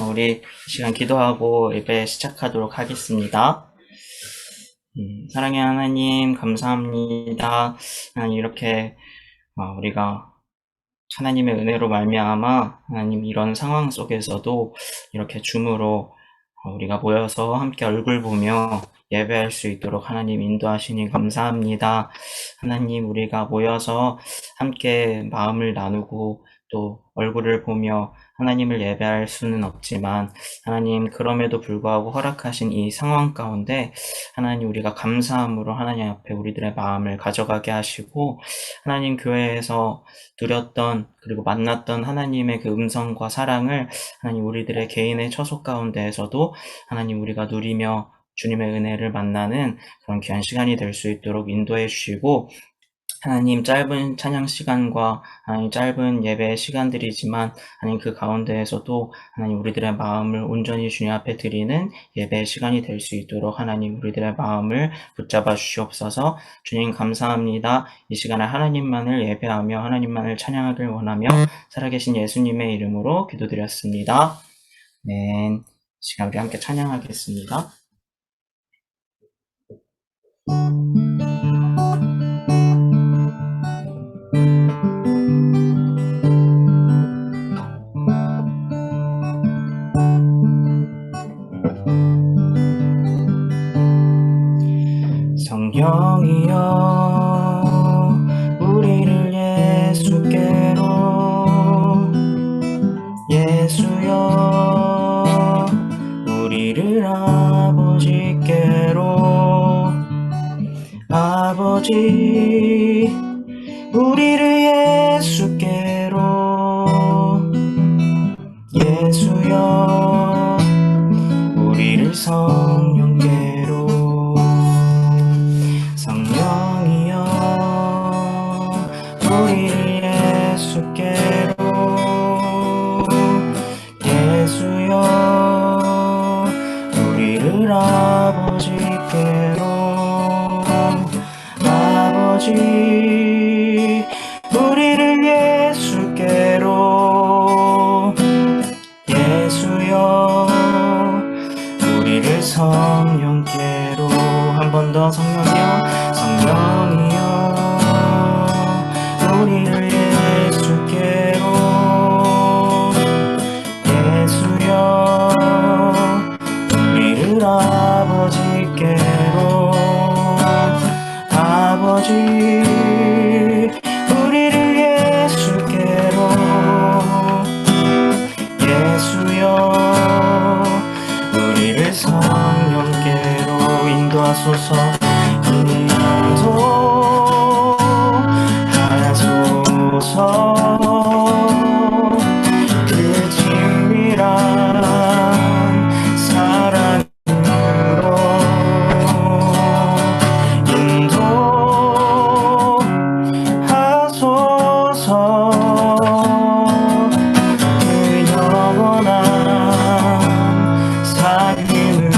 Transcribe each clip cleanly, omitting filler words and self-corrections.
우리 이 시간 기도하고 예배 시작하도록 하겠습니다. 사랑의 하나님, 감사합니다. 하나님, 이렇게 우리가 하나님의 은혜로 말미암아 하나님 이런 상황 속에서도 이렇게 줌으로 우리가 모여서 함께 얼굴 보며 예배할 수 있도록 하나님 인도하시니 감사합니다. 하나님, 우리가 모여서 함께 마음을 나누고 또 얼굴을 보며 하나님을 예배할 수는 없지만 하나님, 그럼에도 불구하고 허락하신 이 상황 가운데 하나님, 우리가 감사함으로 하나님 앞에 우리들의 마음을 가져가게 하시고 하나님, 교회에서 누렸던 그리고 만났던 하나님의 그 음성과 사랑을 하나님, 우리들의 개인의 처소 가운데에서도 하나님, 우리가 누리며 주님의 은혜를 만나는 그런 귀한 시간이 될 수 있도록 인도해 주시고, 하나님, 짧은 찬양 시간과 하나님 짧은 예배 시간들이지만 하나님, 그 가운데에서도 하나님 우리들의 마음을 온전히 주님 앞에 드리는 예배의 시간이 될 수 있도록 하나님 우리들의 마음을 붙잡아 주시옵소서. 주님, 감사합니다. 이 시간에 하나님만을 예배하며 하나님만을 찬양하길 원하며 살아계신 예수님의 이름으로 기도드렸습니다. 네, 시간 우리 함께 찬양하겠습니다. 성령이여, 우리를 예수께로, 예수여, 우리를 아버지께로, 아버지, 우리를 예수께로, 예수여, 우리를 성령께로, 성령이여, 우리를 예수께로, 예수여, 우리를 아버지께로, 아버지, 우리를 예수께로, 예수여, 우리를 성령께로. 한 번 더. 성령이여, 성령이여, 우리를 예수께로, 예수여, 우리를 아버지께로, 아버지, 우리를 예수께로, 예수여, 우리를 성령께로. 인도하소서, 인도하소서. 그 친밀한 사랑으로 인도하소서. 그 영원한 사귐으로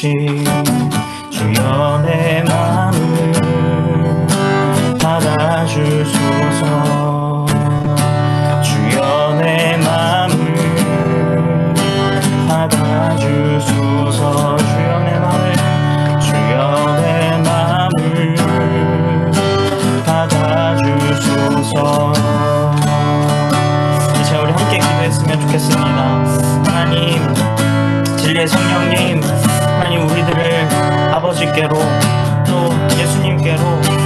주신 주여 내 마음을 받아주소서. 주여 내 마음을 받아주소서. 주여 내 마음을, 주여 내 마음을 받아주소서. 이제 우리 함께 기도했으면 좋겠습니다. 하나님, 진리의 성령님, 하나님 우리들을 아버지께로 또 예수님께로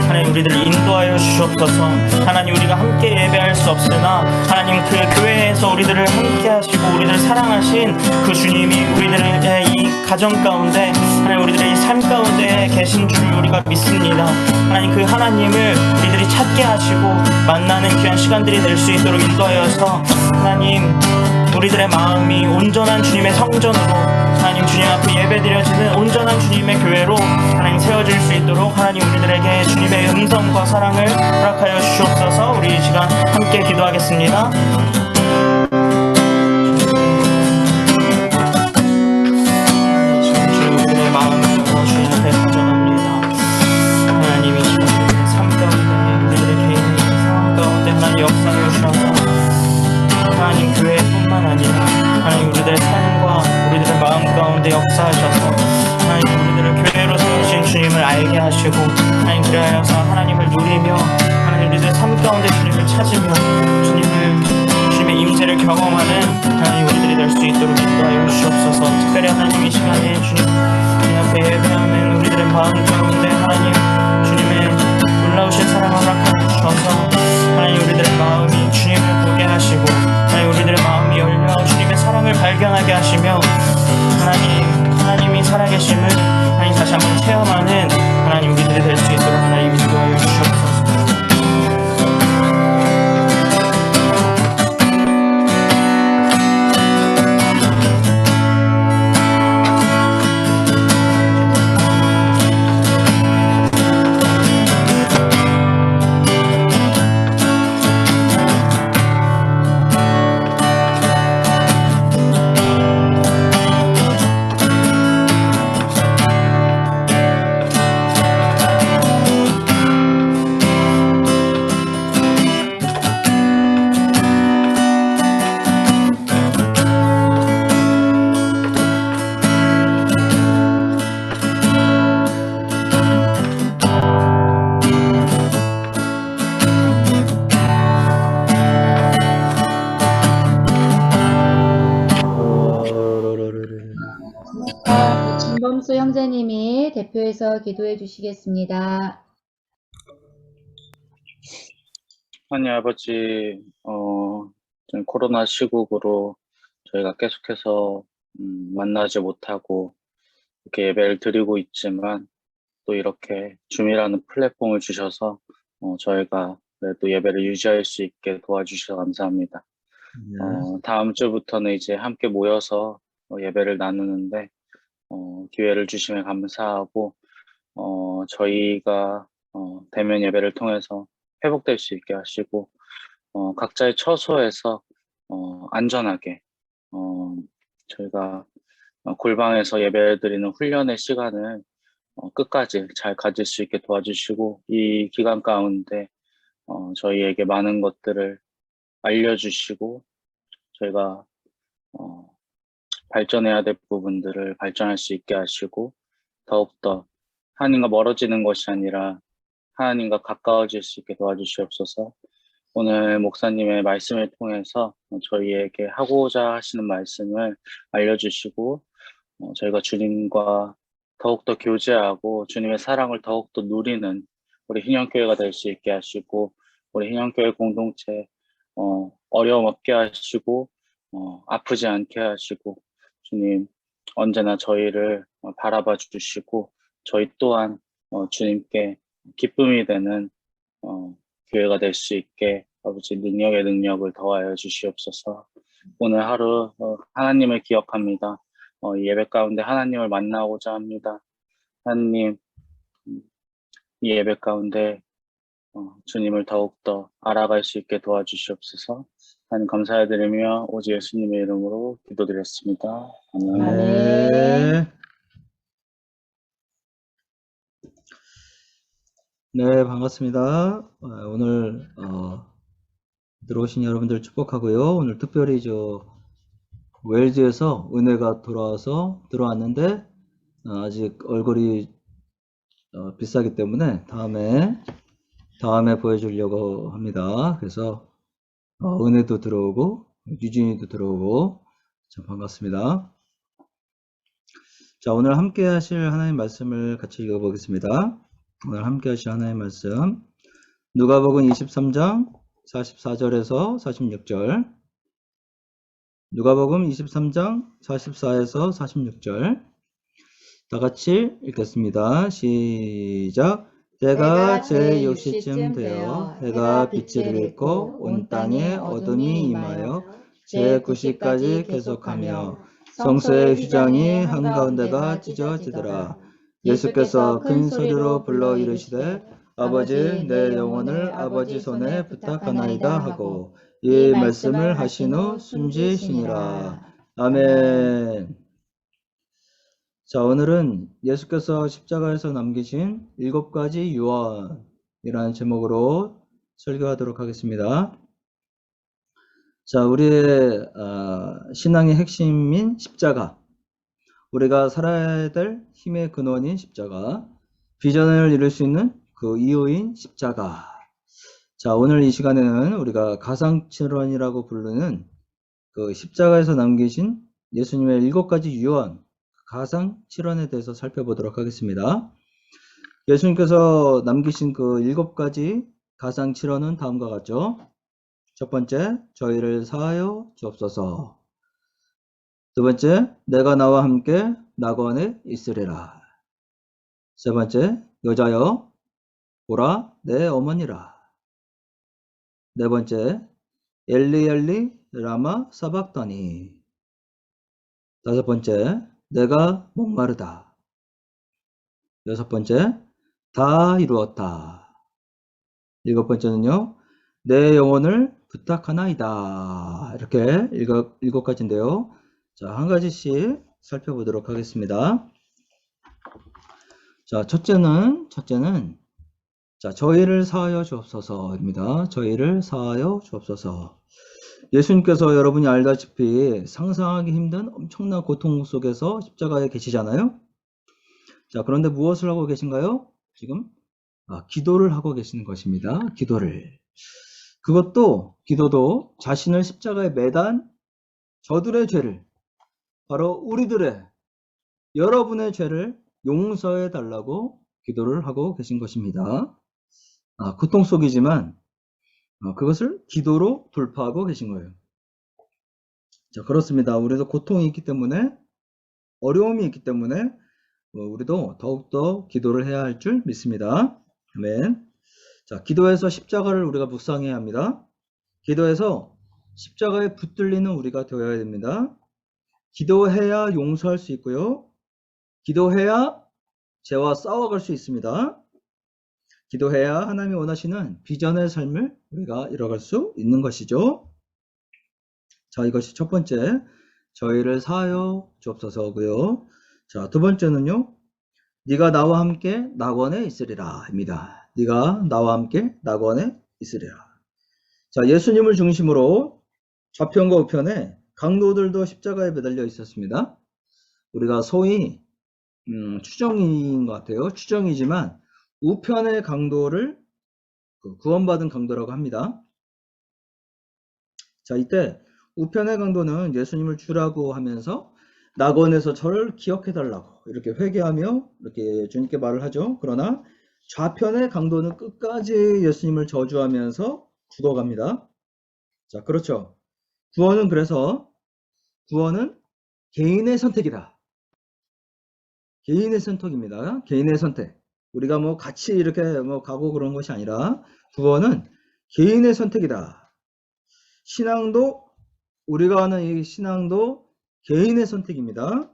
하나님 우리들을 인도하여 주시옵소서. 하나님 우리가 함께 예배할 수 없으나 하나님 그 교회에서 우리들을 함께 하시고 우리들을 사랑하신 그 주님이 우리들의 이 가정 가운데 하나님 우리들의 이 삶 가운데 계신 줄 우리가 믿습니다. 하나님 그 하나님을 우리들이 찾게 하시고 만나는 귀한 시간들이 될 수 있도록 인도하여서 하나님 우리들의 마음이 온전한 주님의 성전으로 하나님 주님 앞에 예배드려지는 온전한 주님의 교회로 하나님 세워질 수 있도록 하나님 우리들에게 주님의 음성과 사랑을 허락하여 주시옵소서. 우리 이 시간 함께 기도하겠습니다. 우리들의 마음을 주님 앞에 가져갑니다. 하나님 이 시간 우리들의 삶 가운데 우리들의 개인의 상황 가운데 하나님 역사하여 주셔서 하나님 교회뿐만 아니라 하나님 우리들의 삶과 우리들의 마음 가운데 역사하셔서 하나님 우리들을 교회로 세우신 주님을 알게 하시고 하나님 그리하여서 하나님을 누리며 하나님 우리들의 삶 가운데 주님을 찾으며 주님의 임재를 경험하는 하나님 우리들이 될 수 있도록 인도하여 주시옵소서. 특별히 하나님 이 시간에 주님 앞에 예배하는 우리들의 마음 가운데 하나님 주님의 놀라우신 사랑을 허락하여 주셔서 하나님 우리들의 마음이 주님을 보게 하시고 하나님 우리들의 마음이 열려 주님의 사랑을 발견하게 하시며 하나님이 살아계심을 하나님 다시 한번 체험하는 하나님 우리들이 될 수 있도록 하나님 인도하여 주시옵소서. 김범수 형제님이 대표해서 기도해 주시겠습니다. 하나님 아버지, 좀 코로나 시국으로 저희가 계속해서 만나지 못하고 이렇게 예배를 드리고 있지만 또 이렇게 줌이라는 플랫폼을 주셔서 저희가 그래도 예배를 유지할 수 있게 도와주셔서 감사합니다. 다음 주부터는 이제 함께 모여서 예배를 나누는데 기회를 주시면 감사하고 저희가 대면 예배를 통해서 회복될 수 있게 하시고 각자의 처소에서 안전하게 저희가 골방에서 예배드리는 훈련의 시간을 끝까지 잘 가질 수 있게 도와주시고 이 기간 가운데 저희에게 많은 것들을 알려주시고 저희가 발전해야 될 부분들을 발전할 수 있게 하시고 더욱더 하나님과 멀어지는 것이 아니라 하나님과 가까워질 수 있게 도와주시옵소서. 오늘 목사님의 말씀을 통해서 저희에게 하고자 하시는 말씀을 알려주시고 저희가 주님과 더욱더 교제하고 주님의 사랑을 더욱더 누리는 우리 hinyan교회가 될 수 있게 하시고 우리 hinyan교회 공동체 어려움 없게 하시고 아프지 않게 하시고 주님 언제나 저희를 바라봐 주시고 저희 또한 주님께 기쁨이 되는 교회가 될 수 있게 아버지 능력의 능력을 더하여 주시옵소서. 오늘 하루 하나님을 기억합니다. 예배 가운데 하나님을 만나고자 합니다. 하나님 이 예배 가운데 주님을 더욱더 알아갈 수 있게 도와주시옵소서. 하나님 감사드리며 오직 예수님의 이름으로 기도드렸습니다. 아멘. 아멘. 네, 반갑습니다. 오늘 들어오신 여러분들 축복하고요. 오늘 특별히 웨일즈에서 은혜가 들어왔는데 아직 얼굴이 비싸기 때문에 다음에 보여주려고 합니다. 그래서 은혜도 들어오고 유진이도 들어오고 참 반갑습니다. 자, 오늘 함께 하실 하나님 말씀을 같이 읽어보겠습니다. 오늘 함께 하실 하나님 말씀 누가복음 23장 44절에서 46절 누가복음 23장 44에서 46절 다 같이 읽겠습니다. 시작. 때가 제 6시쯤 되어 해가 빛을 잃고 온 땅에 어둠이 임하여 제 9시까지 계속하며 성소의 휘장이 한가운데가 찢어지더라. 예수께서 큰 소리로 불러 이르시되 아버지 내 영혼을 아버지 손에 부탁하나이다 하고 이 말씀을 하신 후 숨지시니라. 아멘. 자, 오늘은 예수께서 십자가에서 남기신 7가지 유언이라는 제목으로 설교하도록 하겠습니다. 자, 우리의 신앙의 핵심인 십자가, 우리가 살아야 될 힘의 근원인 십자가, 비전을 이룰 수 있는 그 이유인 십자가. 자, 오늘 이 시간에는 우리가 가상칠언이라고 부르는 그 십자가에서 남기신 예수님의 7가지 유언, 가상칠언에 대해서 살펴보도록 하겠습니다. 예수님께서 남기신 그 7가지 가상칠언은 다음과 같죠. 첫 번째, 저희를 사하여 주옵소서. 두 번째, 내가 나와 함께 낙원에 있으리라. 세 번째, 여자여 보라 내 어머니라. 네 번째, 엘리 엘리 라마 사박다니. 다섯 번째, 내가 목마르다. 여섯 번째, 다 이루었다. 일곱 번째는요, 내 영혼을 부탁하나이다. 이렇게 7가지인데요. 자, 한 가지씩 살펴보도록 하겠습니다. 자, 첫째는 자, 저희를 사하여 주옵소서입니다. 저희를 사하여 주옵소서. 예수님께서 여러분이 알다시피 상상하기 힘든 엄청난 고통 속에서 십자가에 계시잖아요. 자, 그런데 무엇을 하고 계신가요? 지금 기도를 하고 계시는 것입니다. 기도도 자신을 십자가에 매단 저들의 죄를, 바로 우리들의, 여러분의 죄를 용서해 달라고 기도를 하고 계신 것입니다. 고통 속이지만 그것을 기도로 돌파하고 계신 거예요. 자, 그렇습니다. 우리도 고통이 있기 때문에, 어려움이 있기 때문에 우리도 더욱더 기도를 해야 할 줄 믿습니다. 아멘. 자, 기도에서 십자가를 우리가 묵상해야 합니다. 기도에서 십자가에 붙들리는 우리가 되어야 됩니다. 기도해야 용서할 수 있고요. 기도해야 죄와 싸워갈 수 있습니다. 기도해야 하나님이 원하시는 비전의 삶을 우리가 이뤄갈 수 있는 것이죠. 자, 이것이 첫 번째, 저희를 사하여 주옵소서고요. 자, 두 번째는요, 네가 나와 함께 낙원에 있으리라 입니다. 네가 나와 함께 낙원에 있으리라. 자, 예수님을 중심으로 좌편과 우편에 강도들도 십자가에 매달려 있었습니다. 우리가 소위 추정인 것 같아요. 추정이지만 우편의 강도를 구원받은 강도라고 합니다. 자, 이때 우편의 강도는 예수님을 주라고 하면서 낙원에서 저를 기억해 달라고 이렇게 회개하며 이렇게 주님께 말을 하죠. 그러나 좌편의 강도는 끝까지 예수님을 저주하면서 죽어갑니다. 자, 그렇죠. 구원은 개인의 선택이다. 개인의 선택입니다. 개인의 선택. 우리가 같이 이렇게 가고 그런 것이 아니라 구원은 개인의 선택이다. 우리가 하는 이 신앙도 개인의 선택입니다.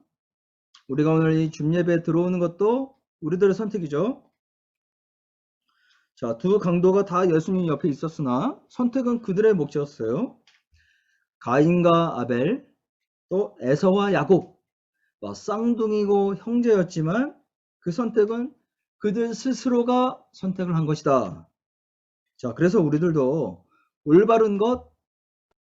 우리가 오늘 이 줌예배에 들어오는 것도 우리들의 선택이죠. 자, 두 강도가 다 예수님 옆에 있었으나 선택은 그들의 몫이었어요. 가인과 아벨, 또 에서와 야곱, 쌍둥이고 형제였지만 그 선택은 그들 스스로가 선택을 한 것이다. 자, 그래서 우리들도 올바른 것,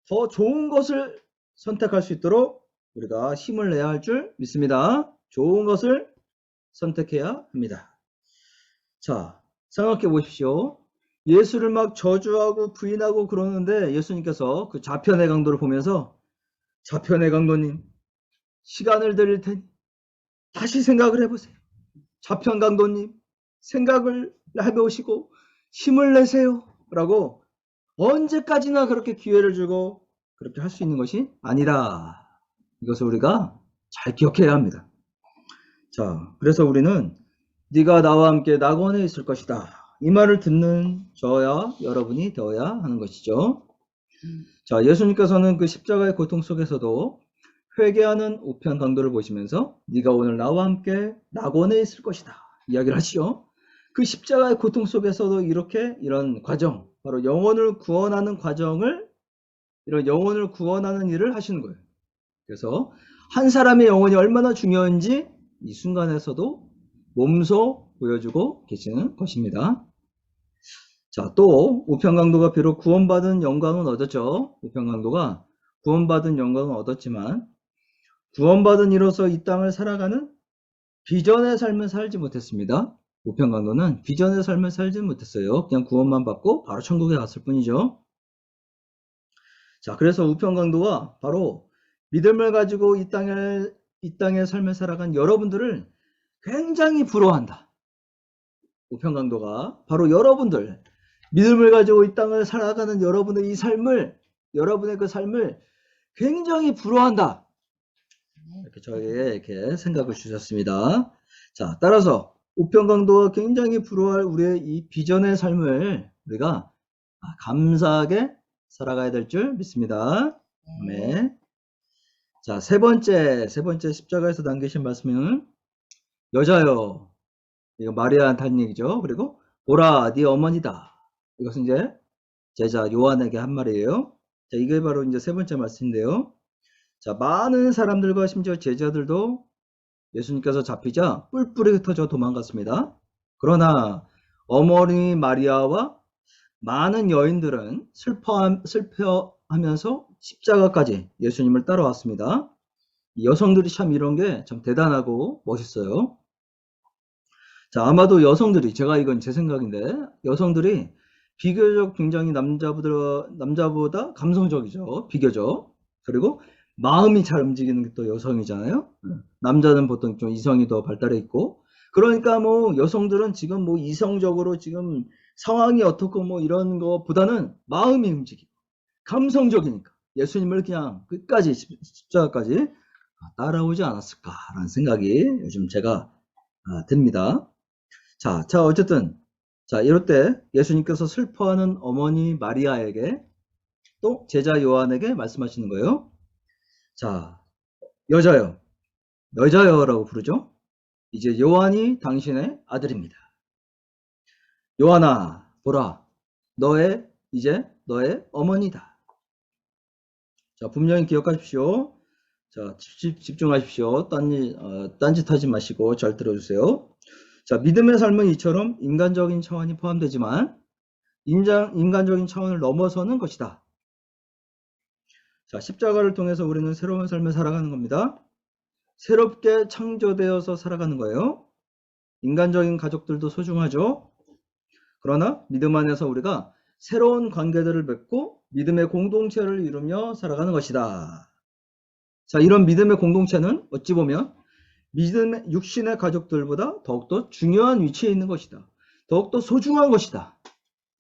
더 좋은 것을 선택할 수 있도록 우리가 힘을 내야 할 줄 믿습니다. 좋은 것을 선택해야 합니다. 자, 생각해 보십시오. 예수를 막 저주하고 부인하고 그러는데 예수님께서 그 좌편의 강도를 보면서 좌편의 강도님, 시간을 드릴 테니 다시 생각을 해보세요. 좌편 강도님, 생각을 해보시고 힘을 내세요. 라고 언제까지나 그렇게 기회를 주고 그렇게 할 수 있는 것이 아니다. 이것을 우리가 잘 기억해야 합니다. 자, 그래서 우리는 네가 나와 함께 낙원에 있을 것이다. 이 말을 듣는 저야 여러분이 되어야 하는 것이죠. 자, 예수님께서는 그 십자가의 고통 속에서도 회개하는 우편 강도를 보시면서 네가 오늘 나와 함께 낙원에 있을 것이다. 이야기를 하시죠. 그 십자가의 고통 속에서도 이렇게 이런 과정, 바로 영혼을 구원하는 과정을, 이런 영혼을 구원하는 일을 하시는 거예요. 그래서 한 사람의 영혼이 얼마나 중요한지 이 순간에서도 몸소 보여주고 계시는 것입니다. 자, 또 우편강도가 비록 구원받은 영광은 얻었죠. 우편강도가 구원받은 영광은 얻었지만 구원받은 이로서 이 땅을 살아가는 비전의 삶을 살지 못했습니다. 우편강도는 비전의 삶을 살지 못했어요. 그냥 구원만 받고 바로 천국에 갔을 뿐이죠. 자, 그래서 우편강도가 바로 믿음을 가지고 이 땅의 삶을 살아간 여러분들을 굉장히 부러워한다. 우편강도가 바로 여러분들, 믿음을 가지고 이 땅을 살아가는 여러분의 이 삶을, 여러분의 그 삶을 굉장히 부러워한다. 이렇게 저에게 이렇게 생각을 주셨습니다. 자, 따라서 우편강도가 굉장히 부러워할 우리의 이 비전의 삶을 우리가 감사하게 살아가야 될 줄 믿습니다. 네. 자, 세 번째 십자가에서 남기신 말씀은 여자여, 이거 마리아한테 한 얘기죠. 그리고 보라, 네 어머니다. 이것은 이제 제자 요한에게 한 말이에요. 자, 이게 바로 이제 세 번째 말씀인데요. 자, 많은 사람들과 심지어 제자들도 예수님께서 잡히자 뿔뿔이 흩어져 도망갔습니다. 그러나 어머니 마리아와 많은 여인들은 슬퍼하면서 십자가까지 예수님을 따라왔습니다. 여성들이 참 이런 게 참 대단하고 멋있어요. 자, 아마도 여성들이, 제가 이건 제 생각인데, 여성들이 비교적 굉장히 남자보다 감성적이죠. 비교적. 그리고 마음이 잘 움직이는 게 또 여성이잖아요. 남자는 보통 좀 이성이 더 발달해 있고. 그러니까 뭐 여성들은 지금 뭐 이성적으로 지금 상황이 어떻고 뭐 이런 거보다는 마음이 움직이고 감성적이니까 예수님을 그냥 끝까지 십자가까지 따라오지 않았을까라는 생각이 요즘 제가 듭니다. 자, 어쨌든 자, 이럴 때 예수님께서 슬퍼하는 어머니 마리아에게 또 제자 요한에게 말씀하시는 거예요. 자, 여자여라고 부르죠. 이제 요한이 당신의 아들입니다. 요한아, 보라, 이제 너의 어머니다. 자, 분명히 기억하십시오. 자, 집중하십시오. 딴짓 하지 마시고 잘 들어주세요. 자, 믿음의 삶은 이처럼 인간적인 차원이 포함되지만 인간적인 차원을 넘어서는 것이다. 자, 십자가를 통해서 우리는 새로운 삶을 살아가는 겁니다. 새롭게 창조되어서 살아가는 거예요. 인간적인 가족들도 소중하죠. 그러나 믿음 안에서 우리가 새로운 관계들을 맺고 믿음의 공동체를 이루며 살아가는 것이다. 자, 이런 믿음의 공동체는 어찌 보면 믿음의 육신의 가족들보다 더욱더 중요한 위치에 있는 것이다. 더욱더 소중한 것이다.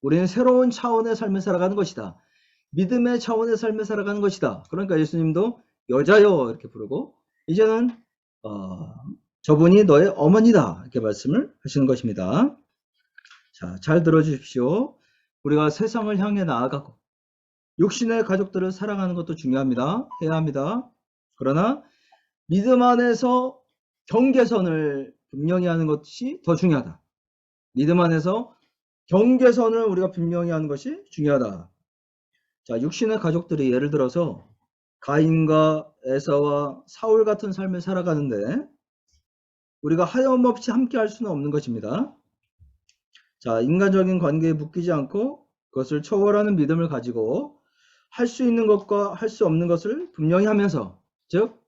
우리는 새로운 차원의 삶을 살아가는 것이다. 믿음의 차원의 삶을 살아가는 것이다. 그러니까 예수님도 여자여 이렇게 부르고 이제는 저분이 너의 어머니다 이렇게 말씀을 하시는 것입니다. 자, 잘 들어주십시오. 우리가 세상을 향해 나아가고 육신의 가족들을 사랑하는 것도 중요합니다. 해야 합니다. 그러나 믿음 안에서 경계선을 분명히 하는 것이 더 중요하다. 믿음 안에서 경계선을 우리가 분명히 하는 것이 중요하다. 자, 육신의 가족들이 예를 들어서 가인과 에사와 사울 같은 삶을 살아가는데 우리가 하염없이 함께 할 수는 없는 것입니다. 자, 인간적인 관계에 묶이지 않고 그것을 초월하는 믿음을 가지고 할 수 있는 것과 할 수 없는 것을 분명히 하면서, 즉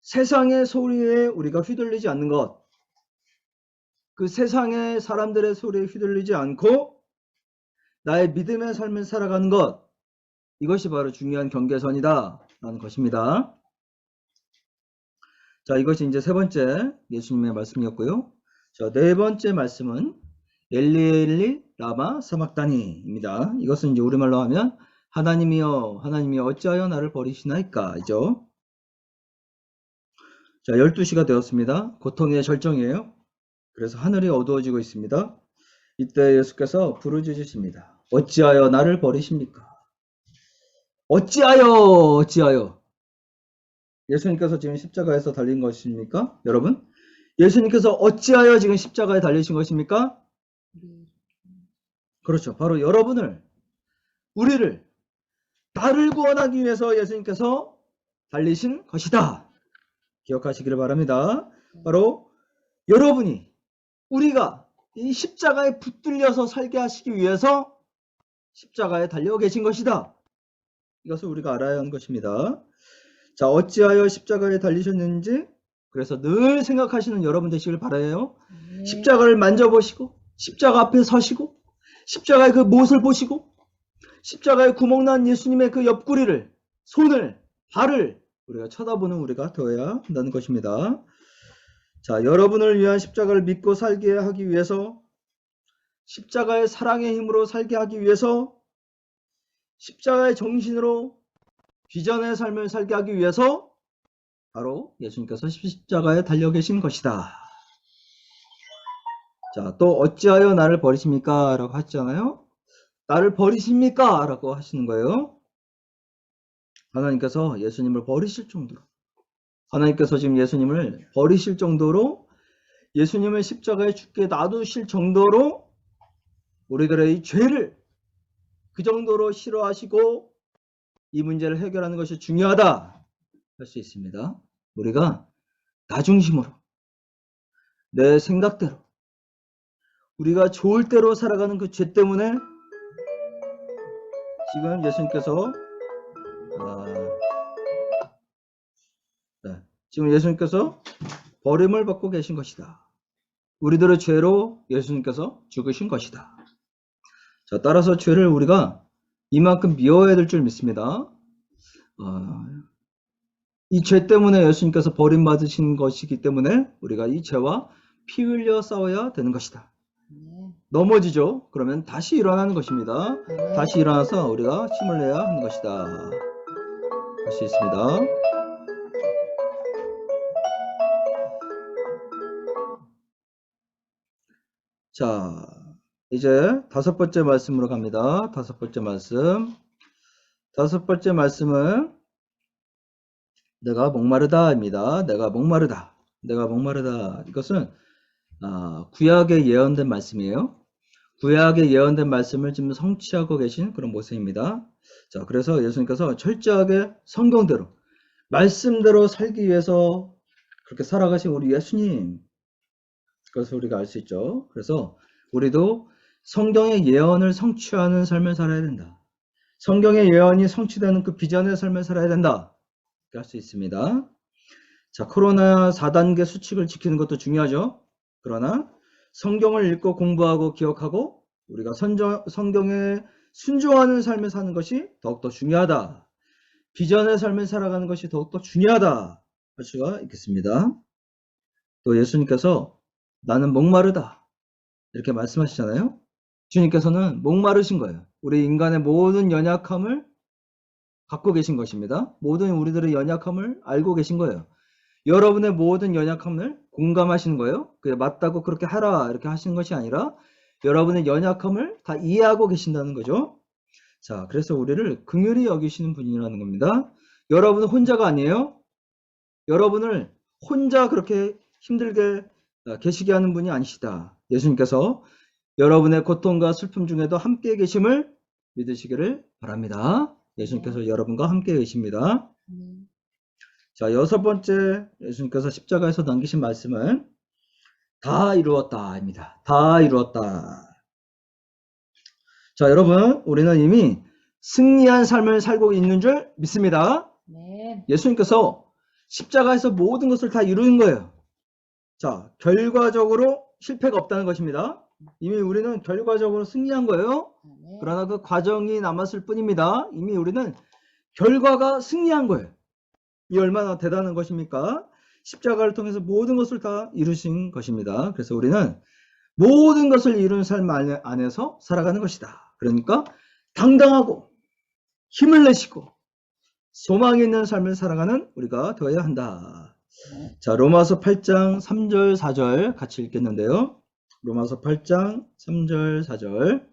세상의 소리에 우리가 휘둘리지 않는 것, 그 세상의 사람들의 소리에 휘둘리지 않고 나의 믿음의 삶을 살아가는 것, 이것이 바로 중요한 경계선이다 라는 것입니다. 자, 이것이 이제 세 번째 예수님의 말씀이었고요. 자, 네 번째 말씀은 엘리 라마 사막다니입니다. 이것은 이제 우리말로 하면 하나님이여 어찌하여 나를 버리시나이까 이죠. 자, 12시가 되었습니다. 고통의 절정이에요. 그래서 하늘이 어두워지고 있습니다. 이때 예수께서 부르짖으십니다. 어찌하여 나를 버리십니까? 어찌하여 예수님께서 지금 십자가에서 달린 것입니까? 여러분, 예수님께서 어찌하여 지금 십자가에 달리신 것입니까? 그렇죠. 바로 여러분을, 우리를, 나를 구원하기 위해서 예수님께서 달리신 것이다. 기억하시기를 바랍니다. 바로 여러분이, 우리가 이 십자가에 붙들려서 살게 하시기 위해서 십자가에 달려 계신 것이다. 이것을 우리가 알아야 하는 것입니다. 자, 어찌하여 십자가에 달리셨는지, 그래서 늘 생각하시는 여러분 되시길 바라요. 십자가를 만져보시고, 십자가 앞에 서시고, 십자가의 그 못을 보시고, 십자가에 구멍난 예수님의 그 옆구리를, 손을, 발을 우리가 쳐다보는 우리가 되어야 한다는 것입니다. 자, 여러분을 위한 십자가를 믿고 살게 하기 위해서, 십자가의 사랑의 힘으로 살게 하기 위해서, 십자가의 정신으로 비전의 삶을 살게 하기 위해서 바로 예수님께서 십자가에 달려 계신 것이다. 자, 또 어찌하여 나를 버리십니까? 라고 하시잖아요. 나를 버리십니까? 라고 하시는 거예요. 하나님께서 예수님을 버리실 정도로, 하나님께서 지금 예수님을 버리실 정도로, 예수님을 십자가에 죽게 놔두실 정도로 우리들의 이 죄를 그 정도로 싫어하시고 이 문제를 해결하는 것이 중요하다 할 수 있습니다. 우리가 나 중심으로, 내 생각대로, 우리가 좋을 대로 살아가는 그 죄 때문에 지금 예수님께서 지금 예수님께서 버림을 받고 계신 것이다. 우리들의 죄로 예수님께서 죽으신 것이다. 자, 따라서 죄를 우리가 이만큼 미워해야 될 줄 믿습니다. 이 죄 때문에 예수님께서 버림받으신 것이기 때문에 우리가 이 죄와 피 흘려 싸워야 되는 것이다. 넘어지죠. 그러면 다시 일어나는 것입니다. 다시 일어나서 우리가 힘을 내야 하는 것이다. 할 수 있습니다. 자, 이제 다섯 번째 말씀으로 갑니다. 다섯 번째 말씀. 다섯 번째 말씀은 내가 목마르다입니다. 내가 목마르다. 내가 목마르다. 이것은 구약에 예언된 말씀이에요. 구약에 예언된 말씀을 지금 성취하고 계신 그런 모습입니다. 자, 그래서 예수님께서 철저하게 성경대로, 말씀대로 살기 위해서 그렇게 살아가신 우리 예수님, 그것을 우리가 알 수 있죠. 그래서 우리도 성경의 예언을 성취하는 삶을 살아야 된다. 성경의 예언이 성취되는 그 비전의 삶을 살아야 된다. 할 수 있습니다. 자, 코로나 4단계 수칙을 지키는 것도 중요하죠. 그러나 성경을 읽고 공부하고 기억하고 우리가 성경에 순종하는 삶을 사는 것이 더욱더 중요하다. 비전의 삶을 살아가는 것이 더욱더 중요하다 할 수가 있겠습니다. 또 예수님께서 나는 목마르다 이렇게 말씀하시잖아요. 주님께서는 목마르신 거예요. 우리 인간의 모든 연약함을 갖고 계신 것입니다. 모든 우리들의 연약함을 알고 계신 거예요. 여러분의 모든 연약함을 공감하시는 거예요. 그게 맞다고 그렇게 하라 이렇게 하시는 것이 아니라 여러분의 연약함을 다 이해하고 계신다는 거죠. 자, 그래서 우리를 긍휼히 여기시는 분이라는 겁니다. 여러분은 혼자가 아니에요. 여러분을 혼자 그렇게 힘들게 계시게 하는 분이 아니시다. 예수님께서 여러분의 고통과 슬픔 중에도 함께 계심을 믿으시기를 바랍니다. 예수님께서 여러분과 함께 계십니다. 자, 여섯 번째 예수님께서 십자가에서 남기신 말씀은 다 이루었다입니다. 다 이루었다. 자, 여러분, 우리는 이미 승리한 삶을 살고 있는 줄 믿습니다. 네. 예수님께서 십자가에서 모든 것을 다 이루는 거예요. 자, 결과적으로 실패가 없다는 것입니다. 이미 우리는 결과적으로 승리한 거예요. 네. 그러나 그 과정이 남았을 뿐입니다. 이미 우리는 결과가 승리한 거예요. 이 얼마나 대단한 것입니까? 십자가를 통해서 모든 것을 다 이루신 것입니다. 그래서 우리는 모든 것을 이룬 삶 안에서 살아가는 것이다. 그러니까 당당하고 힘을 내시고 소망이 있는 삶을 살아가는 우리가 되어야 한다. 자, 로마서 8장 3절 4절 같이 읽겠는데요. 로마서 8장 3절 4절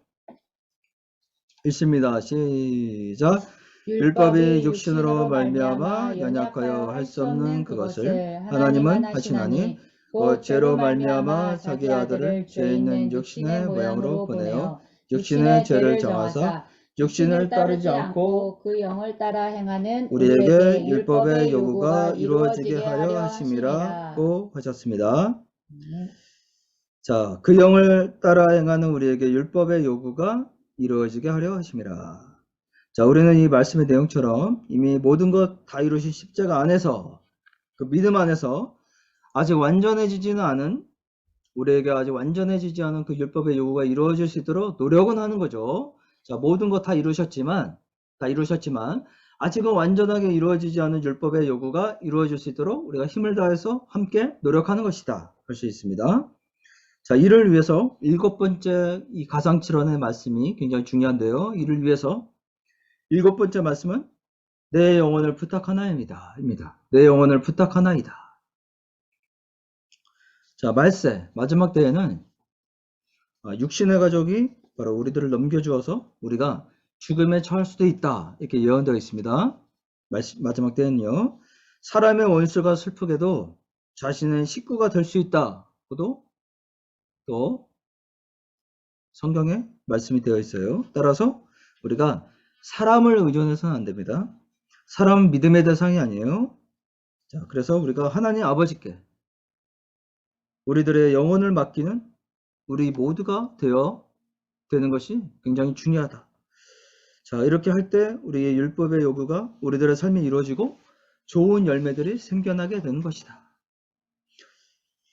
읽습니다. 시작. 율법이 육신으로 말미암아 연약하여 할 수 없는 그것을 하나님은 하시나니 곧 죄로 말미암아 자기 아들을 죄 있는 육신의 모양으로 보내어 육신의 죄를 정하사 육신을 따르지 않고 그 영을 따라 행하는 우리에게 율법의 요구가 이루어지게 하려 하심이라고 하셨습니다. 자, 그 영을 따라 행하는 우리에게 율법의 요구가 이루어지게 하려 하심이라. 자, 우리는 이 말씀의 내용처럼 이미 모든 것 다 이루신 십자가 안에서, 그 믿음 안에서 아직 완전해지지는 않은, 우리에게 아직 완전해지지 않은 그 율법의 요구가 이루어질 수 있도록 노력은 하는 거죠. 자, 모든 것 다 이루셨지만 아직은 완전하게 이루어지지 않은 율법의 요구가 이루어질 수 있도록 우리가 힘을 다해서 함께 노력하는 것이다. 할 수 있습니다. 자, 이를 위해서 7번째 이 가상칠언의 말씀이 굉장히 중요한데요. 이를 위해서 7번째 말씀은 내 영혼을 부탁하나입니다. 내 영혼을 부탁하나이다. 자, 말세 마지막 때에는 육신의 가족이 바로 우리들을 넘겨주어서 우리가 죽음에 처할 수도 있다. 이렇게 예언되어 있습니다. 마지막 때는요. 사람의 원수가 슬프게도 자신의 식구가 될 수 있다고도 또 성경에 말씀이 되어 있어요. 따라서 우리가 사람을 의존해서는 안 됩니다. 사람은 믿음의 대상이 아니에요. 자, 그래서 우리가 하나님 아버지께 우리들의 영혼을 맡기는 우리 모두가 되는 것이 굉장히 중요하다. 자, 이렇게 할 때 우리의 율법의 요구가 우리들의 삶이 이루어지고 좋은 열매들이 생겨나게 되는 것이다.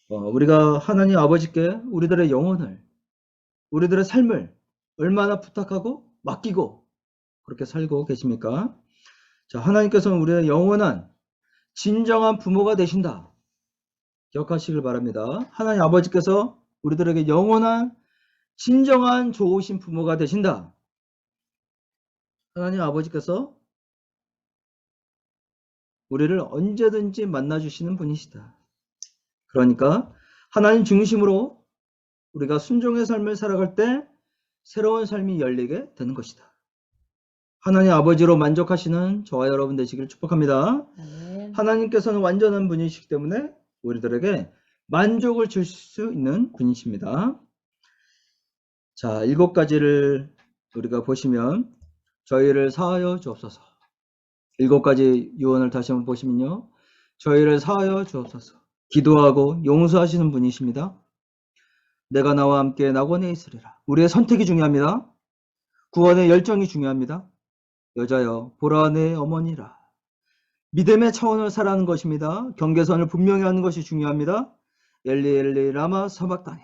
우리가 하나님 아버지께 우리들의 영혼을, 우리들의 삶을 얼마나 부탁하고 맡기고 그렇게 살고 계십니까? 자, 하나님께서는 우리의 영원한 진정한 부모가 되신다. 기억하시길 바랍니다. 하나님 아버지께서 우리들에게 영원한 진정한 좋으신 부모가 되신다. 하나님 아버지께서 우리를 언제든지 만나주시는 분이시다. 그러니까 하나님 중심으로 우리가 순종의 삶을 살아갈 때 새로운 삶이 열리게 되는 것이다. 하나님 아버지로 만족하시는 저와 여러분 되시기를 축복합니다. 하나님께서는 완전한 분이시기 때문에 우리들에게 만족을 줄 수 있는 분이십니다. 자, 7가지를 우리가 보시면 저희를 사하여 주옵소서. 7가지 유언을 다시 한번 보시면요. 저희를 사하여 주옵소서. 기도하고 용서하시는 분이십니다. 내가 나와 함께 낙원에 있으리라. 우리의 선택이 중요합니다. 구원의 열정이 중요합니다. 여자여 보라 내 어머니라. 믿음의 차원을 살아가는 것입니다. 경계선을 분명히 하는 것이 중요합니다. 엘리 엘리 라마 사박다니.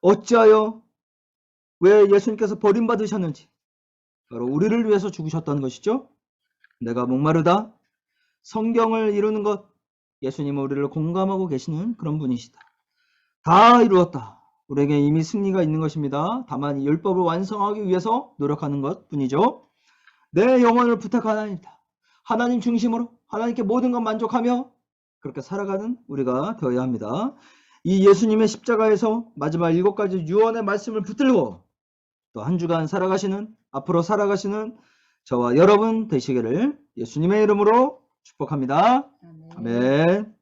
어찌하여 왜 예수님께서 버림받으셨는지 바로 우리를 위해서 죽으셨다는 것이죠. 내가 목마르다. 성경을 이루는 것, 예수님은 우리를 공감하고 계시는 그런 분이시다. 다 이루었다. 우리에게 이미 승리가 있는 것입니다. 다만 이 율법을 완성하기 위해서 노력하는 것 뿐이죠. 내 영혼을 부탁하나이다. 하나님 중심으로 하나님께 모든 것 만족하며 그렇게 살아가는 우리가 되어야 합니다. 이 예수님의 십자가에서 마지막 7가지 유언의 말씀을 붙들고 또 한 주간 살아가시는, 앞으로 살아가시는 저와 여러분 되시기를 예수님의 이름으로 축복합니다. 아멘.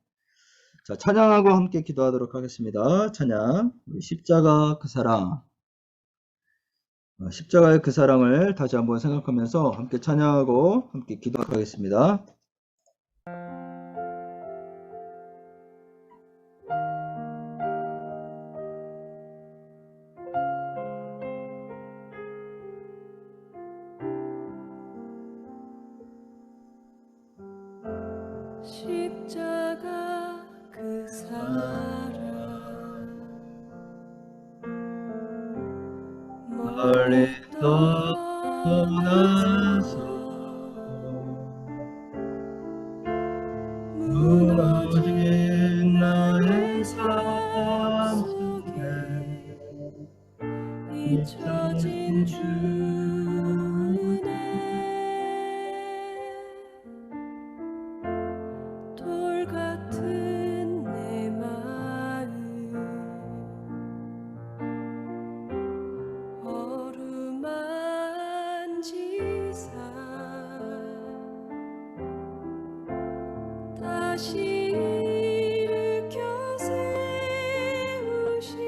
자, 찬양하고 함께 기도하도록 하겠습니다. 찬양, 우리 십자가 그 사랑. 십자가의 그 사랑을 다시 한번 생각하면서 함께 찬양하고 함께 기도하도록 하겠습니다. 멀리 떠나서 무너진 나의 삶 속에 잊혀진 주네 돌 같은 내 마음 어루만지사 다시 일으켜 세우신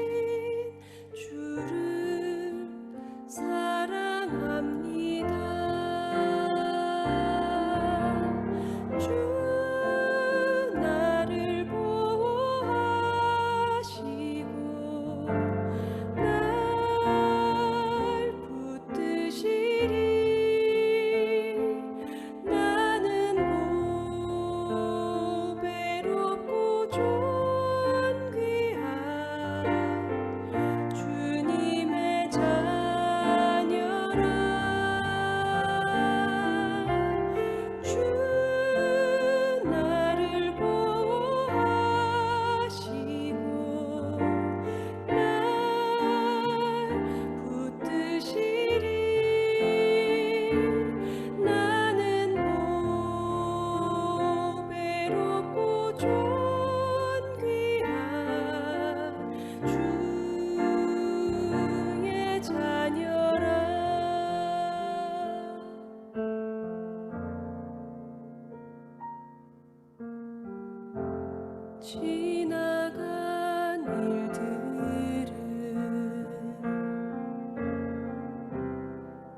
주를 사랑합니다. 주 나를 보호하시고 날 붙드시리 나는 보배롭고 존귀한 주님의 자녀라 주 나를 보호하시고 날 붙드시리 나는 보배롭고 존귀한 주의 자녀라 지나간 일들을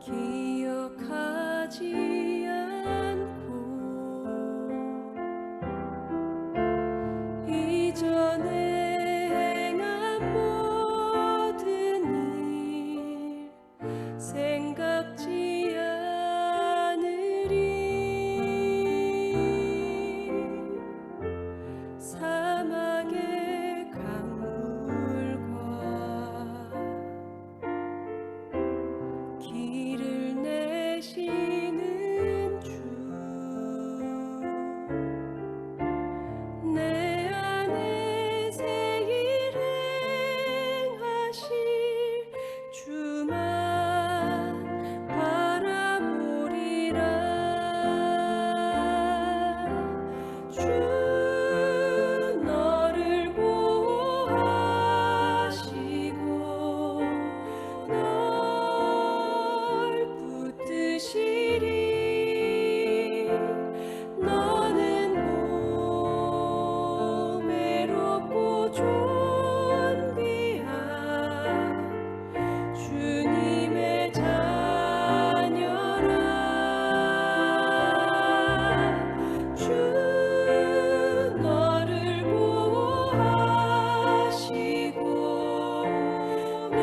기억하지 않고 이전에 행한 모든 일 생각지 않으리 사막의 강물과 길을 내시는 주 내 안에 새 일 행하실 주만 바라보리라 주 너를 보호하시고 널 붙드시리 너는 보배롭고 존귀한 주님의 자녀라 주 너를 보호하시고 널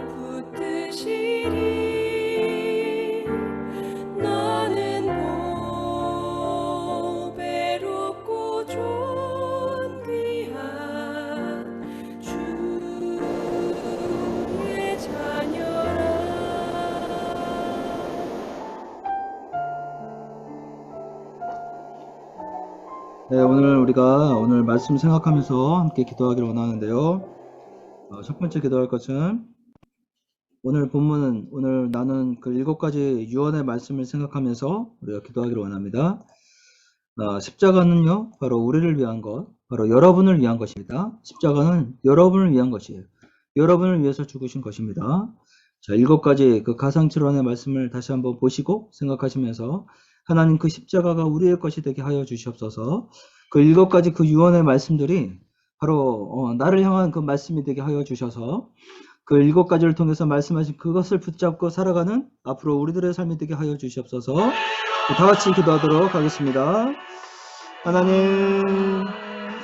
붙드시리 너는 보배롭고 존귀한 주의 자녀라 네, 오늘 말씀 생각하면서 함께 기도하기를 원하는데요. 첫 번째 기도할 것은 오늘 본문은 오늘 나는 그 7가지 유언의 말씀을 생각하면서 우리가 기도하기를 원합니다. 십자가는요, 바로 우리를 위한 것, 바로 여러분을 위한 것입니다. 십자가는 여러분을 위한 것이에요. 여러분을 위해서 죽으신 것입니다. 자, 7가지 그 가상칠언의 말씀을 다시 한번 보시고 생각하시면서 하나님 그 십자가가 우리의 것이 되게 하여 주시옵소서. 그 7가지 그 유언의 말씀들이 바로 나를 향한 그 말씀이 되게 하여 주셔서 그 7가지를 통해서 말씀하신 그것을 붙잡고 살아가는 앞으로 우리들의 삶이 되게 하여 주시옵소서. 다 같이 기도하도록 하겠습니다.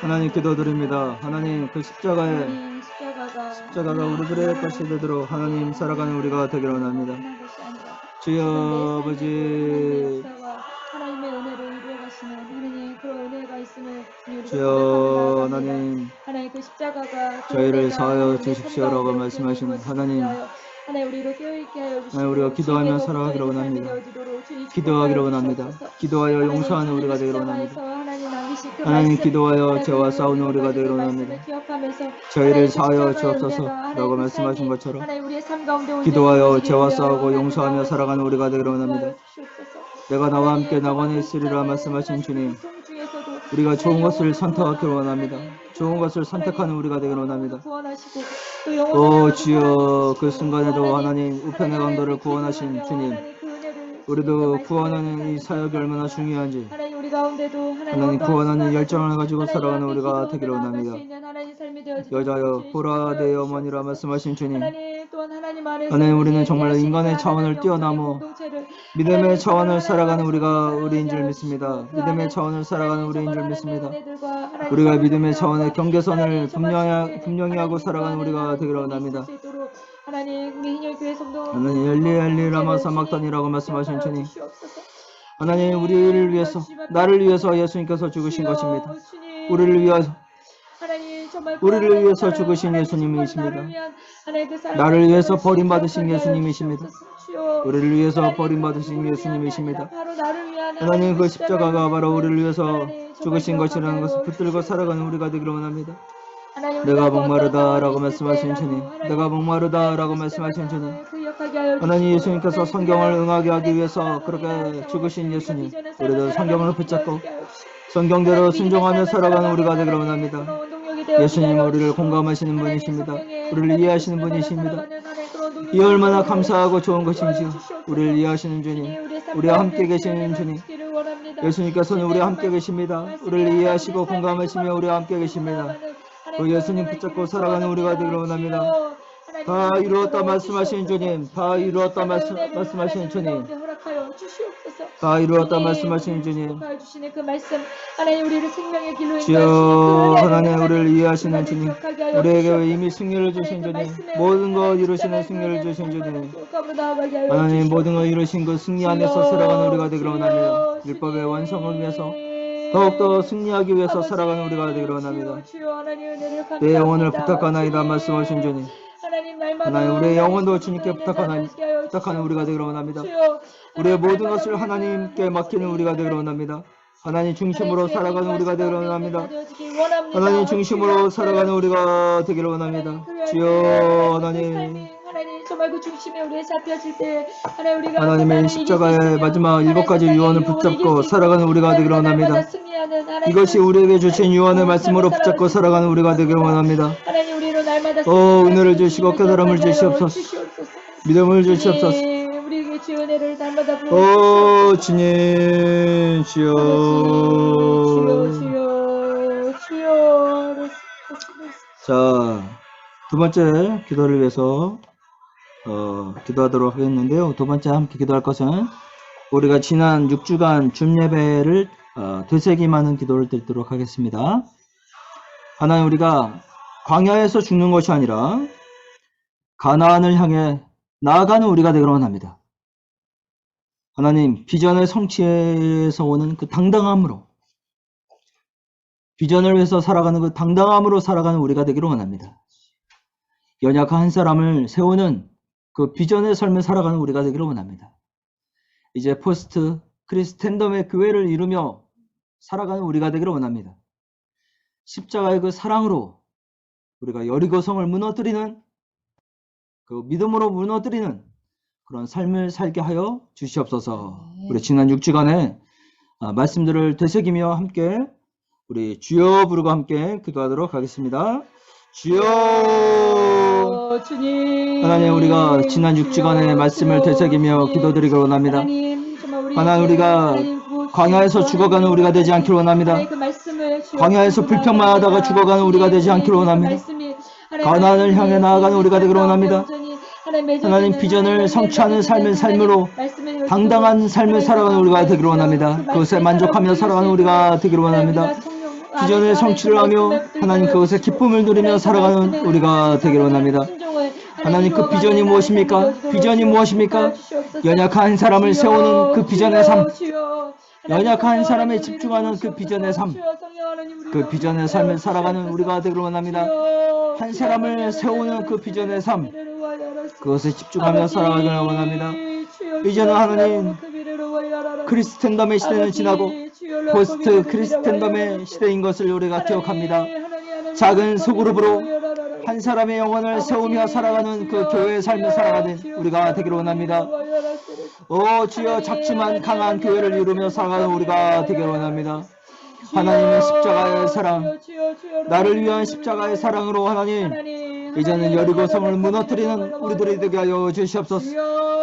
하나님 기도드립니다. 하나님 그 십자가가 우리들의 것이 되도록 하나님 살아가는 우리가 되기를 원합니다. 주여 아버지 하나님의 은혜로 이루어가시는 하나님 그런 은혜가 있음을 주님 주여 하나님 하나님 그 십자가가 저희를 사하여 주십시오라고 말씀하시는 하나님, 하나님 우리로 깨어있게 하여 주시고 하나님 우리가 기도하며 살아가기를 원합니다. 기도하기를 원합니다. 기도하여 용서하는 우리가 되기를 원합니다. 하나님 기도하여 죄와 싸우는 우리가 되기를 원합니다. 저희를 사하여 주옵소서라고 말씀하신 것처럼 기도하여 죄와 싸우고 용서하며 살아가는 우리가 되기를 원합니다. 내가 나와 함께 낙원에 있으리라 말씀하신 주님, 우리가 좋은 것을 선택하기를 원합니다. 좋은 것을 선택하는 우리가 되기를 원합니다. 오 주여, 그 순간에도 하나님 우편의 강도를 구원하신 주님, 우리도 구원하는 이 사역이 얼마나 중요한지 하나님 구원하는 열정을 가지고 살아가는 우리가 되기를 원합니다. 여자여 보라 내 어머니라 말씀하신 주님, 하나님 우리는 정말 인간의 차원을 뛰어넘어 믿음의 차원을 살아가는 우리가 우리인 줄 믿습니다. 믿음의 차원을 살아가는 우리인 줄 믿습니다. 우리가 믿음의 차원의 경계선을 분명히 하고 살아가는 우리가 되기를 원합니다. 하나님 엘리 라마 사막단이라고 말씀하신 주님, 하나님 우리를 위해서, 나를 위해서 예수님께서 죽으신 것입니다. 우리를 위해서 죽으신 예수님이십니다. 나를 위해서 버림받으신 예수님이십니다. 우리를 위해서 버림받으신 예수님이십니다. 하나님 그 십자가가 바로 우리를 위해서 죽으신 것이라는 것을 붙들고 살아가는 우리가 되기를 원합니다. 내가 목마르다 라고 말씀하신 주님, 내가 목마르다 라고 말씀하신 주님, 하나님 예수님께서 성경을 응하게 하기 위해서 그렇게 죽으신 예수님, 우리도 성경을 붙잡고 성경대로 순종하며 살아가는 우리가 되기를 원합니다. 예수님은 우리를 공감하시는 분이십니다. 우리를 이해하시는 분이십니다. 이 얼마나 감사하고 좋은 것인지 우리를 이해하시는 주님, 우리와 함께 계시는 주님, 예수님께서는 우리와 함께 계십니다. 우리를 이해하시고 공감하시며 우리와 함께 계십니다. 그 예수님 붙잡고 살아가는 우리가 되기를 원합니다. 다 이루었다 말씀하신 주님, 다 이루었다 말씀하신 주님, 다 이루었다 말씀하신 주님, 주여 하나님 우리를 이해하시는 주님, 우리에게 이미 승리를 주신 주님, 모든 것 이루시는 승리를 주신 주님, 하나님 모든 것 이루신 그 승리 안에서 살아가는 우리가 되기를 원합니다. 율법의 완성을 위해서 더욱더 승리하기 위해서 살아가는 우리가 되기를 원합니다. 내 영혼을 부탁하나이다 말씀하신 주님, 하나님 우리의 영혼도 주님께 부탁하는 우리가 되기를 원합니다. 우리의 모든 것을 하나님께 맡기는 우리가 되기를 원합니다. 하나님 중심으로 살아가는 우리가 되기를 원합니다. 하나님 중심으로 살아가는 우리가 되기를 원합니다. 주여 하나님, 정말 그 중심에 우리가 잡혀질 때 하나님의 십자가의 마지막 7가지 유언을 붙잡고 살아가는 우리가 되기를 원합니다. 이것이 우리에게 주신 유언의 말씀으로 붙잡고 살아가는 우리가 되기를 원합니다. 은혜를 주시고 깨달음을 주시옵소서, 믿음을 주시옵소서. 주님 주여, 자, 두 번째 기도를 위해서 기도하도록 하겠는데요. 두 번째 함께 기도할 것은 우리가 지난 6주간 줌 예배를 되새김하는 기도를 드리도록 하겠습니다. 하나님, 우리가 광야에서 죽는 것이 아니라 가나안을 향해 나아가는 우리가 되기를 원합니다. 하나님, 비전의 성취에서 오는 그 당당함으로, 비전을 위해서 살아가는 그 당당함으로 살아가는 우리가 되기를 원합니다. 연약한 한 사람을 세우는 그 비전의 삶을 살아가는 우리가 되기를 원합니다. 이제 포스트 크리스텐덤의 교회를 이루며 살아가는 우리가 되기를 원합니다. 십자가의 그 사랑으로 우리가 여리고성을 무너뜨리는, 그 믿음으로 무너뜨리는 그런 삶을 살게 하여 주시옵소서. 우리 지난 6주간의 말씀들을 되새기며 함께 우리 주여 부르고 함께 기도하도록 하겠습니다. 주여, 주님, 하나님, 우리가 지난 6주간의 말씀을 되새기며 기도드리기를 원합니다. 하나님, 우리가 광야에서 죽어가는 우리가 되지 않기를 원합니다. 광야에서 불평만 하다가 죽어가는 우리가 되지 않기를 원합니다. 가나안을 향해 나아가는 우리가 되기를 원합니다. 하나님, 비전을 성취하는 삶의 삶으로 당당한 삶을 살아가는 우리가 되기를 원합니다. 그것에 만족하며 살아가는 우리가 되기를 원합니다. 비전의 성취를 하며 하나님 그것에 기쁨을 누리며 살아가는 우리가 되기를 원합니다. 하나님, 그 비전이 무엇입니까? 비전이 무엇입니까? 연약한 한 사람을 세우는 그 비전의 삶, 연약한 한 사람에 집중하는 그 비전의 삶, 그 비전의 삶을 살아가는 우리가 되기를 원합니다. 한 사람을 세우는 그 비전의 삶, 그것에 집중하며 살아가기를 원합니다. 이제는 하나님, 크리스텐덤의 시대는 지나고 포스트 크리스텐덤의 시대인 것을 우리가 기억합니다. 작은 소그룹으로 한 사람의 영혼을 세우며 살아가는 그 교회의 삶을 살아가는 우리가 되기를 원합니다. 오 주여, 작지만 강한 교회를 이루며 살아가는 우리가 되기를 원합니다. 하나님의 십자가의 사랑, 나를 위한 십자가의 사랑으로 하나님, 이제는 여리고성을 무너뜨리는 우리들이 되게 하여 주시옵소서.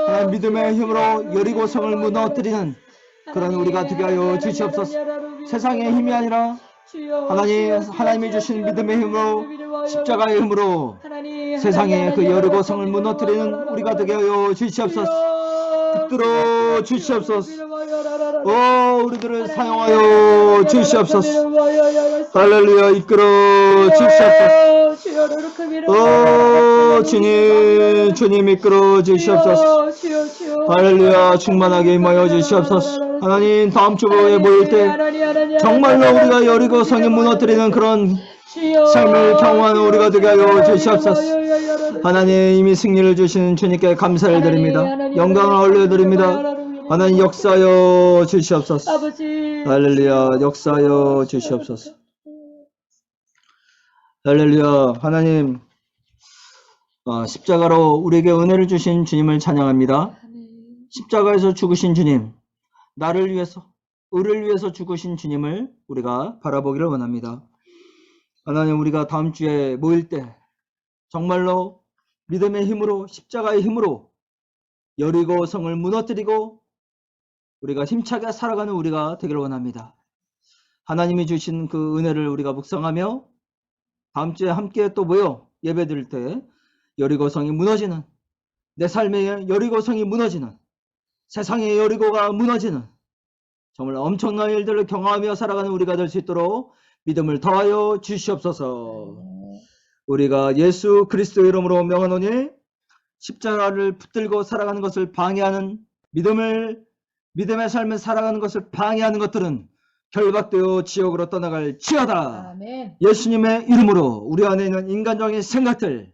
하나님 믿음의 힘으로 여리고성을 무너뜨리는 그런 우리가 되게 하여 주시옵소서. 세상의 힘이 아니라 하나님이 주신 믿음의 힘으로, 십자가의 힘으로 세상의 그 여리고성을 무너뜨리는 우리가 되게 하여 주시옵소서. 붙들어 주시옵소서. 오 우리들을 사용하여 주시옵소서. 할렐루야, 이끌어 주시옵소서. 오 주님 이끌어 주시옵소서. 할렐루야, 충만하게 임하여 주시옵소서. 하나님, 다음 주에 모일 때 정말로 우리가 여리고성이 무너뜨리는 그런 삶을 경험하는 우리가 되게 하여 주시옵소서. 하나님, 이미 승리를 주신 주님께 감사를 드립니다. 영광을 올려드립니다. 하나님, 역사하여 주시옵소서. 할렐루야, 역사하여 주시옵소서. 할렐루야. 하나님, 십자가로 우리에게 은혜를 주신 주님을 찬양합니다. 십자가에서 죽으신 주님, 나를 위해서, 의를 위해서 죽으신 주님을 우리가 바라보기를 원합니다. 하나님, 우리가 다음 주에 모일 때 정말로 믿음의 힘으로, 십자가의 힘으로 여리고성을 무너뜨리고 우리가 힘차게 살아가는 우리가 되기를 원합니다. 하나님이 주신 그 은혜를 우리가 묵상하며 다음 주에 함께 또 모여 예배 드릴 때 여리고성이 무너지는, 내 삶의 여리고성이 무너지는, 세상의 여리고가 무너지는 정말 엄청난 일들을 경험하며 살아가는 우리가 될 수 있도록 믿음을 더하여 주시옵소서. 우리가 예수 그리스도의 이름으로 명하노니 십자가를 붙들고 살아가는 것을 방해하는 믿음의 삶을 살아가는 것을 방해하는 것들은 결박되어 지옥으로 떠나갈 지어다. 아멘. 예수님의 이름으로 우리 안에 있는 인간적인 생각들,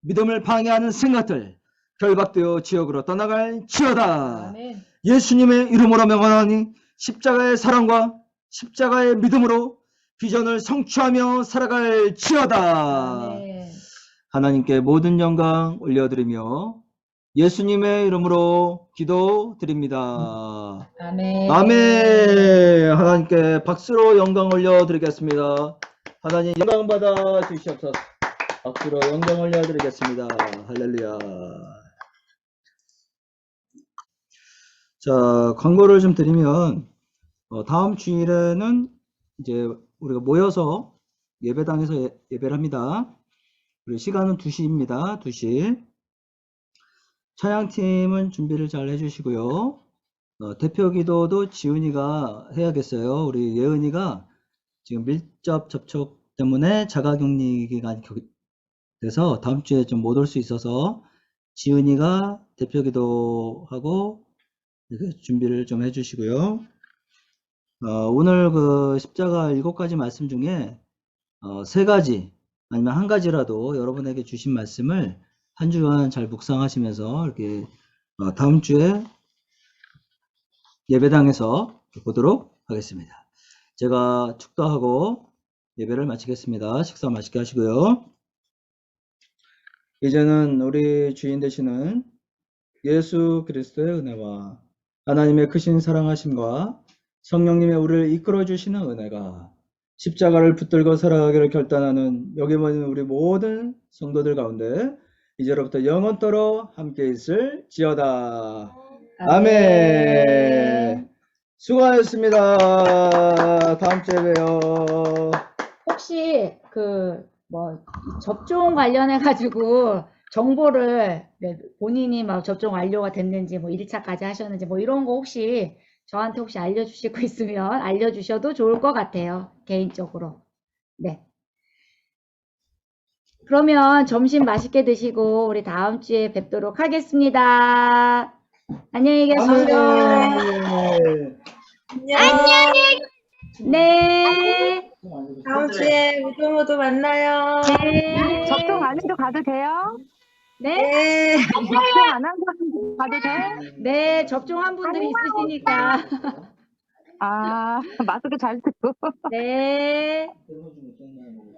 믿음을 방해하는 생각들 결박되어 지옥으로 떠나갈 지어다. 아멘. 예수님의 이름으로 명하노니 십자가의 사랑과 십자가의 믿음으로 비전을 성취하며 살아갈 지어다. 아멘. 하나님께 모든 영광 올려드리며 예수님의 이름으로 기도드립니다. 아멘. 아멘. 하나님께 박수로 영광 올려드리겠습니다. 하나님 영광 받아 주시옵소서. 박수로 영광 올려드리겠습니다. 할렐루야. 자, 광고를 좀 드리면 다음 주일에는 이제 우리가 모여서 예배당에서 예배를 합니다. 그리고 시간은 2시입니다. 2시. 찬양팀은 준비를 잘 해주시고요. 대표 기도도 지은이가 해야겠어요. 우리 예은이가 지금 밀접 접촉 때문에 자가격리 기간이 돼서 다음 주에 좀 못 올 수 있어서 지은이가 대표 기도하고 이렇게 준비를 좀 해주시고요. 오늘 그 십자가 7가지 말씀 중에 3가지 아니면 1가지라도 여러분에게 주신 말씀을 한 주간 잘 묵상하시면서 이렇게 다음 주에 예배당에서 보도록 하겠습니다. 제가 축도하고 예배를 마치겠습니다. 식사 맛있게 하시고요. 이제는 우리 주인 되시는 예수 그리스도의 은혜와 하나님의 크신 사랑하심과 성령님의 우리를 이끌어 주시는 은혜가 십자가를 붙들고 살아가기를 결단하는 여기 모인 우리 모든 성도들 가운데 이제로부터 영원토록 함께 있을 지어다. 아멘. 수고하셨습니다. 다음 주에 봬요. 혹시 접종 관련해 가지고 정보를 본인이 막 접종 완료가 됐는지 1차까지 하셨는지 이런 거 혹시 저한테 혹시 알려주실 거 있으면 알려주셔도 좋을 것 같아요. 개인적으로. 네. 그러면 점심 맛있게 드시고 우리 다음 주에 뵙도록 하겠습니다. 안녕히 계세요. 아멘. 네. 다음 주에 모두 만나요. 네. 접종 안 해도 가도 돼요? 네. 네. 접종 안 한 사람 가도 돼? 네, 접종한 분들이 있으시니까. 아, 마스크 잘 쓰고. 네.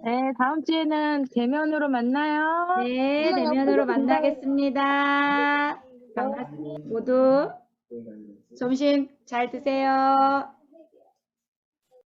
네, 다음 주에는 대면으로 만나요. 네, 대면으로 만나겠습니다. 반갑습니다. 모두 점심 잘 드세요.